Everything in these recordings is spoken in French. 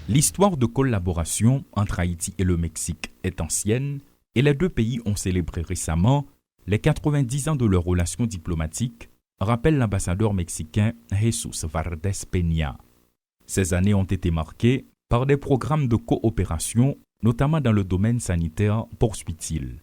L'histoire de collaboration entre Haïti et le Mexique est ancienne et les deux pays ont célébré récemment les 90 ans de leurs relations diplomatiques, rappelle l'ambassadeur mexicain Jesús Vardés Peña. Ces années ont été marquées par des programmes de coopération, notamment dans le domaine sanitaire, poursuit-il.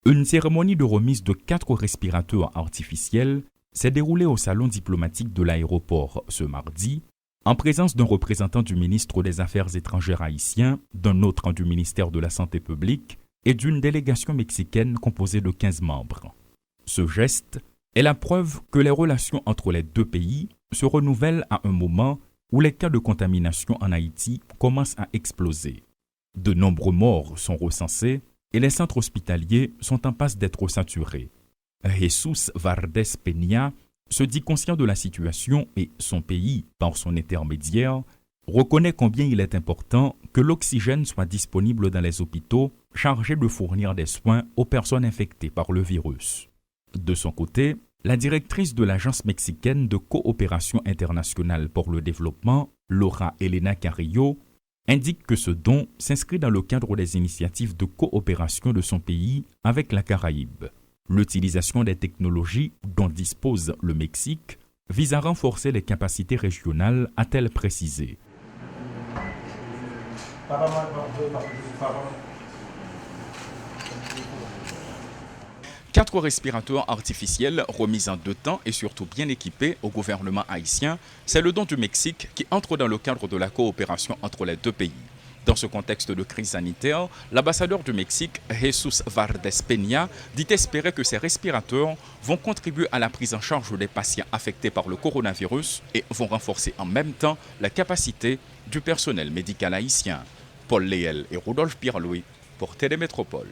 Une cérémonie de remise de 4 respirateurs artificiels s'est déroulée au salon diplomatique de l'aéroport ce mardi, en présence d'un représentant du ministre des Affaires étrangères haïtien, d'un autre du ministère de la Santé publique et d'une délégation mexicaine composée de 15 membres. Ce geste est la preuve que les relations entre les deux pays se renouvellent à un moment où les cas de contamination en Haïti commencent à exploser. De nombreux morts sont recensés et les centres hospitaliers sont en passe d'être saturés. Jesús Vardés Peña se dit conscient de la situation et son pays, par son intermédiaire, reconnaît combien il est important que l'oxygène soit disponible dans les hôpitaux chargés de fournir des soins aux personnes infectées par le virus. De son côté, la directrice de l'Agence mexicaine de coopération internationale pour le développement, Laura Elena Carrillo, indique que ce don s'inscrit dans le cadre des initiatives de coopération de son pays avec la Caraïbe. L'utilisation des technologies dont dispose le Mexique vise à renforcer les capacités régionales, a-t-elle précisé. Quatre respirateurs artificiels remis en 2 temps et surtout bien équipés au gouvernement haïtien, c'est le don du Mexique qui entre dans le cadre de la coopération entre les deux pays. Dans ce contexte de crise sanitaire, l'ambassadeur du Mexique, Jesús Vardés Peña, dit espérer que ces respirateurs vont contribuer à la prise en charge des patients affectés par le coronavirus et vont renforcer en même temps la capacité du personnel médical haïtien. Paul Léel et Rodolphe Pierre-Louis pour Télémétropole.